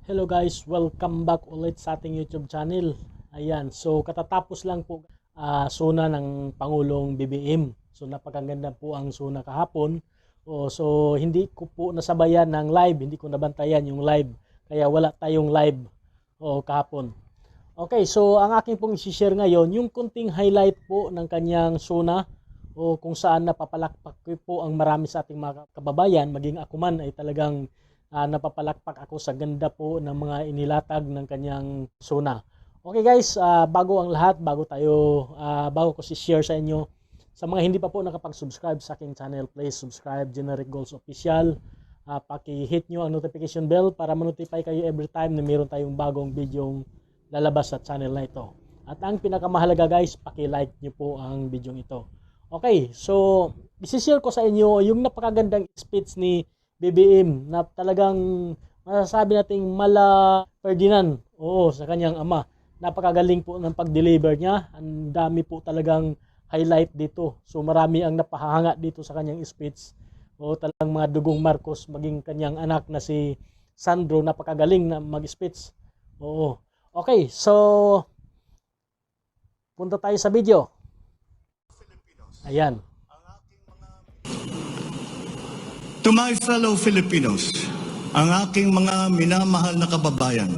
Hello guys, welcome back ulit sa ating YouTube channel. Ayan, so katatapos lang po Sona ng Pangulong BBM. So napakaganda po ang Sona kahapon. So hindi ko po nasabayan ng live, hindi ko nabantayan yung live. Kaya wala tayong live kahapon. Okay, so ang aking pong i-share ngayon, yung kunting highlight po ng kanyang Sona kung saan napapalakpak po ang marami sa ating mga kababayan, maging ako man ay talagang napapalakpak ako sa ganda po ng mga inilatag ng kanyang Sona. Okay guys, bago ang lahat, bago ko si-share sa inyo, sa mga hindi pa po nakapag-subscribe sa aking channel, please subscribe, Generic Goals Official. Paki-hit nyo ang notification bell para ma-notify kayo every time na mayroon tayong bagong video lalabas sa channel na ito. At ang pinakamahalaga guys, paki-like nyo po ang video ito. Okay, so isi-share ko sa inyo yung napakagandang speech ni BBM na talagang masasabi nating mala Ferdinand sa kanyang ama. Napakagaling po ng pag-deliver niya. Ang dami po talagang highlight dito. So marami ang napahanga dito sa kanyang speech. Talagang mga dugong Marcos, maging kanyang anak na si Sandro, napakagaling na mag-speech. Okay, so punta tayo sa video. Ayan. To my fellow Filipinos, ang aking mga minamahal na kababayan,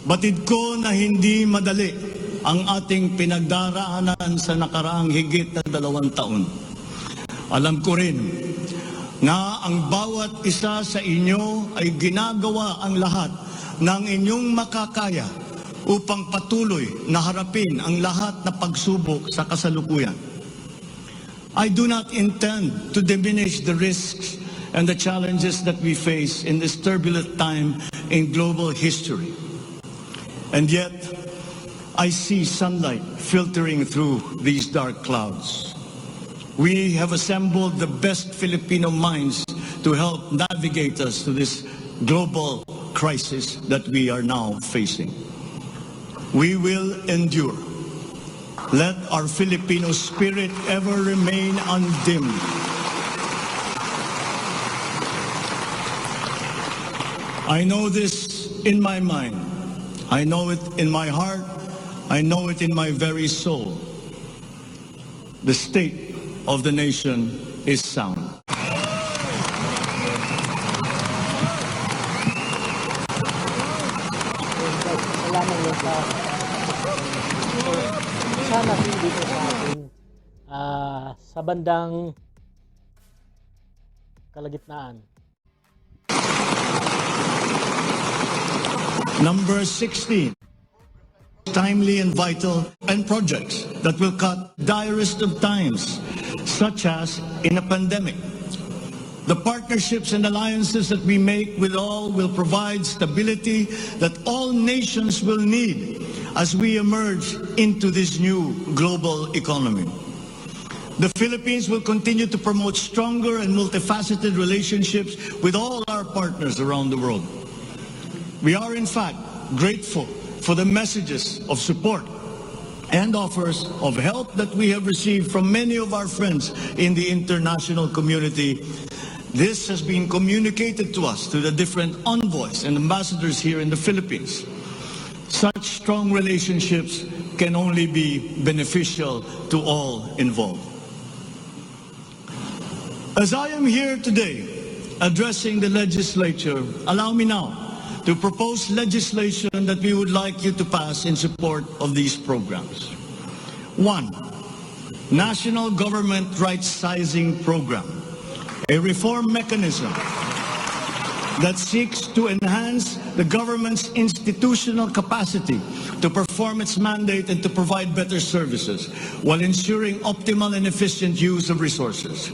batid ko na hindi madali ang ating pinagdaraanan sa nakaraang higit na 2 taon. Alam ko rin na ang bawat isa sa inyo ay ginagawa ang lahat ng inyong makakaya upang patuloy na harapin ang lahat na pagsubok sa kasalukuyan. I do not intend to diminish the risks and the challenges that we face in this turbulent time in global history. And yet, I see sunlight filtering through these dark clouds. We have assembled the best Filipino minds to help navigate us to this global crisis that we are now facing. We will endure. Let our Filipino spirit ever remain undimmed. I know this in my mind. I know it in my heart. I know it in my very soul. The state of the nation is sound. Sana dito sa ating sa bandang kalagitnaan. Number 16. Timely and vital and projects that will cut direst of times, such as in a pandemic. The partnerships and alliances that we make with all will provide stability that all nations will need as we emerge into this new global economy. The Philippines will continue to promote stronger and multifaceted relationships with all our partners around the world. We are in fact grateful for the messages of support and offers of help that we have received from many of our friends in the international community. This has been communicated to us through the different envoys and ambassadors here in the Philippines. Such strong relationships can only be beneficial to all involved. As I am here today addressing the legislature, allow me now to propose legislation that we would like you to pass in support of these programs. 1. National Government Right Sizing Program, a reform mechanism that seeks to enhance the government's institutional capacity to perform its mandate and to provide better services while ensuring optimal and efficient use of resources.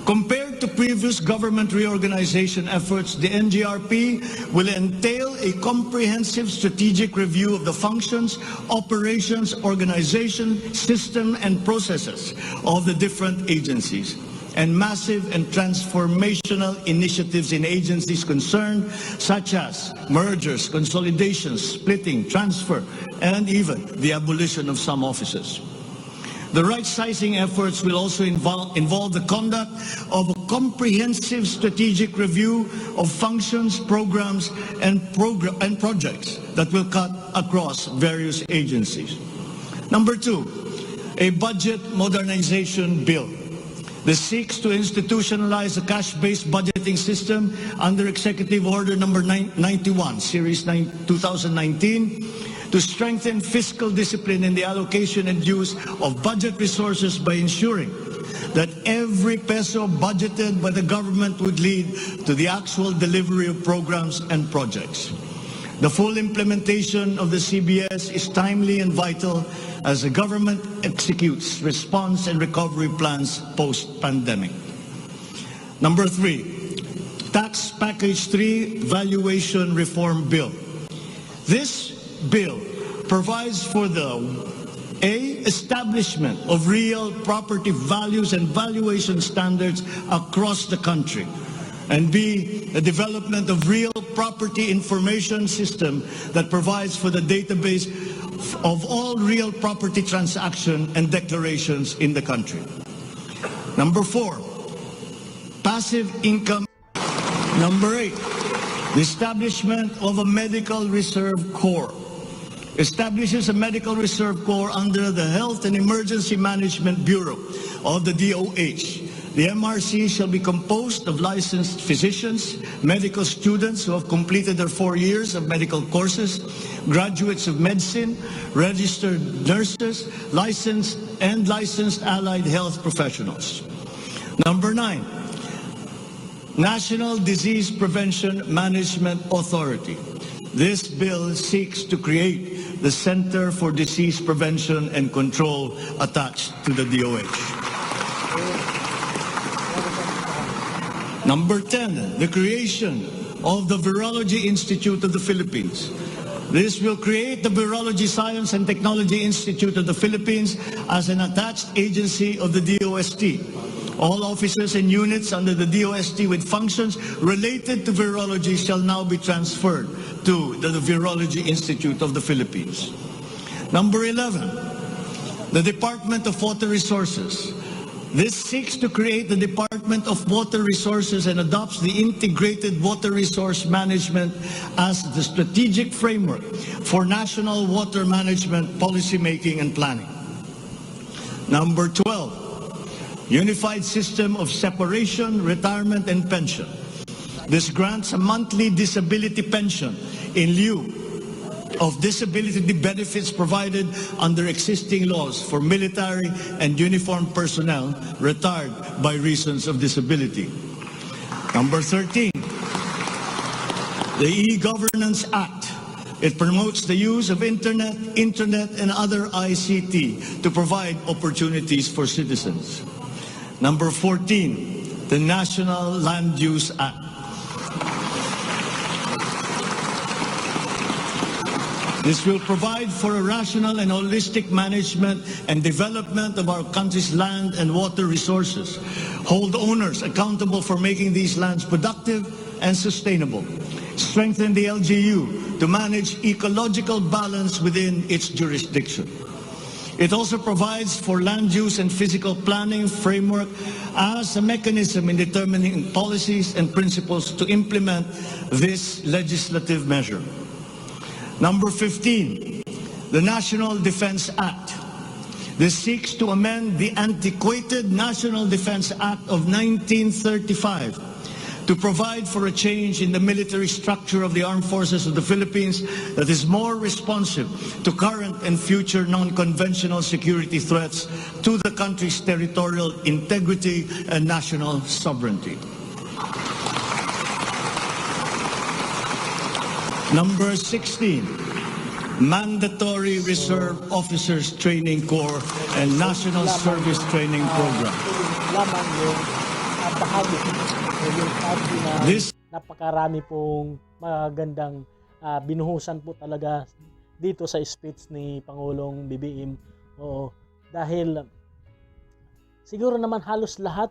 Compared to previous government reorganization efforts, the NGRP will entail a comprehensive strategic review of the functions, operations, organization, system, and processes of the different agencies, and massive and transformational initiatives in agencies concerned, such as mergers, consolidations, splitting, transfer, and even the abolition of some offices. The right-sizing efforts will also involve the conduct of a comprehensive strategic review of functions, programs, and projects that will cut across various agencies. Number two, a budget modernization bill. This seeks to institutionalize a cash-based budgeting system under Executive Order number 91, Series 2019, to strengthen fiscal discipline in the allocation and use of budget resources by ensuring that every peso budgeted by the government would lead to the actual delivery of programs and projects. The full implementation of the CBS is timely and vital as the government executes response and recovery plans post-pandemic. Number three, Tax Package 3 Valuation Reform Bill. This bill provides for the establishment of real property values and valuation standards across the country, and B, the development of real property information system that provides for the database of all real property transaction and declarations in the country. Number four, passive income. Number 8, the establishment of a medical reserve corps. Establishes a medical reserve corps under the Health and Emergency Management Bureau of the DOH. The MRC shall be composed of licensed physicians, medical students who have completed their 4 years of medical courses, graduates of medicine, registered nurses, licensed allied health professionals. Number 9, National Disease Prevention Management Authority. This bill seeks to create the Center for Disease Prevention and Control attached to the DOH. Number 10, the creation of the Virology Institute of the Philippines. This will create the Virology Science and Technology Institute of the Philippines as an attached agency of the DOST. All offices and units under the DOST with functions related to virology shall now be transferred to the Virology Institute of the Philippines. Number 11, the Department of Water Resources. This seeks to create the Department of Water Resources and adopts the Integrated Water Resource Management as the strategic framework for national water management, policy making, and planning. Number 12, Unified System of Separation, Retirement, and Pension. This grants a monthly disability pension in lieu of disability benefits provided under existing laws for military and uniformed personnel retired by reasons of disability. Number 13, the E-Governance Act. It promotes the use of internet and other ICT to provide opportunities for citizens. Number 14, the National Land Use Act. This will provide for a rational and holistic management and development of our country's land and water resources, hold owners accountable for making these lands productive and sustainable, strengthen the LGU to manage ecological balance within its jurisdiction. It also provides for land use and physical planning framework as a mechanism in determining policies and principles to implement this legislative measure. Number 15, the National Defense Act. This seeks to amend the antiquated National Defense Act of 1935 to provide for a change in the military structure of the armed forces of the Philippines that is more responsive to current and future non-conventional security threats to the country's territorial integrity and national sovereignty. Number 16, Mandatory Reserve Officers Training Corps and National Service Training Program. Napakarami pong magandang binuhusan po talaga dito sa speech ni Pangulong BBM. Dahil siguro naman halos lahat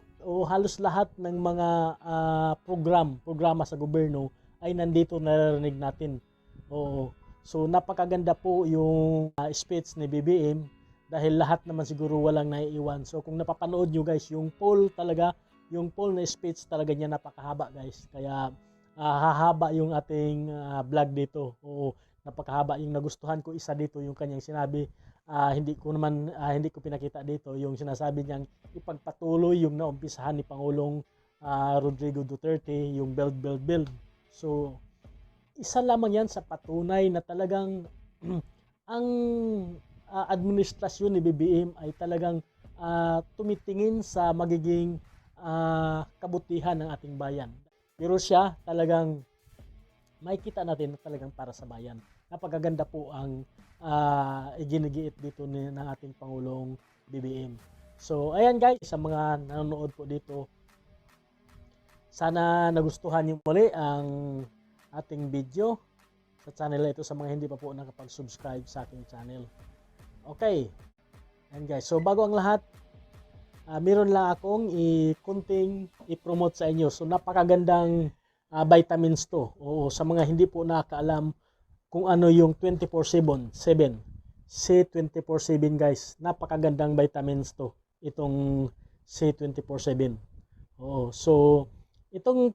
ng mga programa sa gobyerno ay nandito narinig natin. So napakaganda po yung speech ni BBM dahil lahat naman siguro walang naiiwan. So kung napapanood nyo guys, yung poll na speech talaga niya napakahaba guys. Kaya hahaba yung ating vlog dito. Oo, napakahaba. Yung nagustuhan ko isa dito yung kanyang sinabi. Hindi ko pinakita dito yung sinasabi niyang ipagpatuloy yung naumpisahan ni Pangulong Rodrigo Duterte, yung build. So isa lamang yan sa patunay na talagang ang administrasyon ni BBM ay talagang tumitingin sa magiging kabutihan ng ating bayan. Pero siya talagang makikita natin na talagang para sa bayan. Napakaganda po ang iginigiit dito ng ating Pangulong BBM. So ayan guys, sa mga nanonood po dito, sana nagustuhan niyo muli ang ating video sa channel ito sa mga hindi pa po nakapag-subscribe sa aking channel. Okay. And guys, so bago ang lahat, meron lang akong kunting i-promote sa inyo. So napakagandang vitamins to. Oo, sa mga hindi po nakakaalam kung ano yung 24/7 C24/7 guys. Napakagandang vitamins to. Itong C24/7. Oo, so itong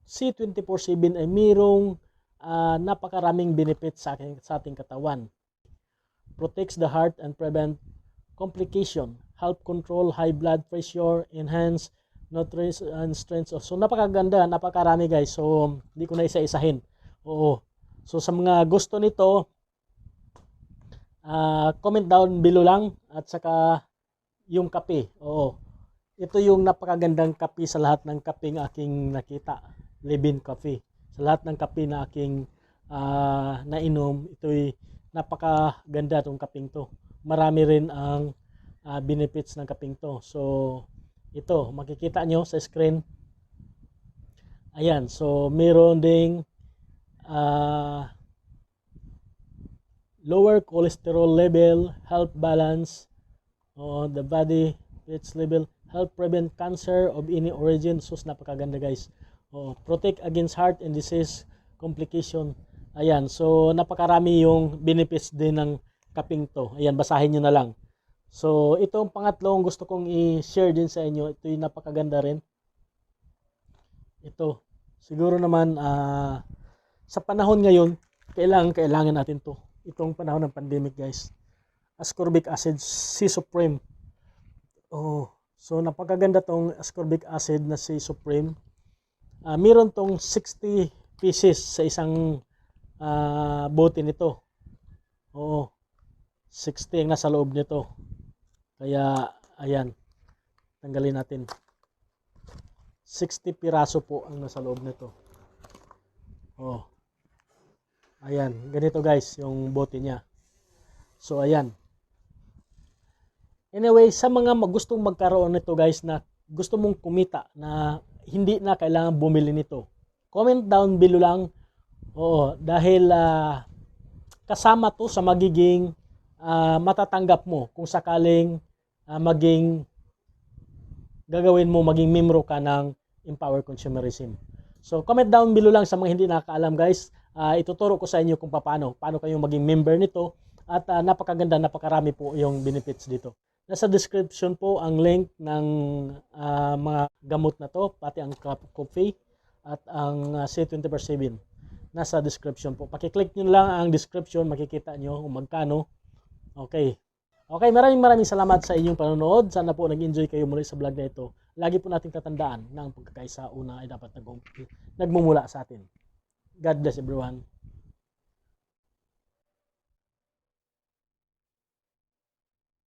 C24/7 ay mayroong napakaraming benefits sa ating katawan. Protects the heart and prevent complication, help control high blood pressure, enhance nutrition and strength. So napakaganda, napakarami guys. So hindi ko na isa-isahin. Oo. So sa mga gusto nito, comment down below lang at saka yung kape. Oo. Ito yung napakagandang kape sa lahat ng kapeng aking nakita. Live-in coffee. Sa lahat ng kape na aking nainom, ito'y napakaganda itong kapeng to. Marami rin ang benefits ng kapeng to. So ito, makikita nyo sa screen. Ayan, so meron ding lower cholesterol level, help balance the body fats level, help prevent cancer of any origin. Sus, napakaganda guys. Protect against heart and disease complication. Ayan, so napakarami yung benefits din ng kaping to. Ayan, basahin nyo na lang. So itong pangatlong gusto kong i-share din sa inyo. Ito yung napakaganda rin. Ito, siguro naman sa panahon ngayon, kailangan natin to. Itong panahon ng pandemic guys. Ascorbic acid C Supreme. So napakaganda tong ascorbic acid na C Supreme. Meron tong 60 pieces sa isang bote nito. 60 ang nasa loob nito. Kaya ayan, tanggalin natin. 60 piraso po ang nasa loob nito. Ayan, ganito guys yung bote niya. So ayan. Anyway, sa mga gustong magkaroon nito guys, na gusto mong kumita na hindi na kailangan bumili nito, comment down below lang. Dahil kasama to sa magiging matatanggap mo kung sakaling gagawin mo maging membro ka ng Empower Consumerism. So comment down below lang sa mga hindi nakakaalam guys. Ituturo ko sa inyo kung paano kayong maging member nito at napakaganda, napakarami po yung benefits dito. Nasa description po ang link ng mga gamot na to, pati ang coffee at ang C24/7. Nasa description po. Pakiclick nyo lang ang description, makikita nyo kung magkano. Okay, maraming salamat sa inyong panonood. Sana po nag-enjoy kayo muli sa vlog na ito. Lagi po nating tatandaan na ang pagkakaisa una ay dapat nagmumula sa atin. God bless everyone.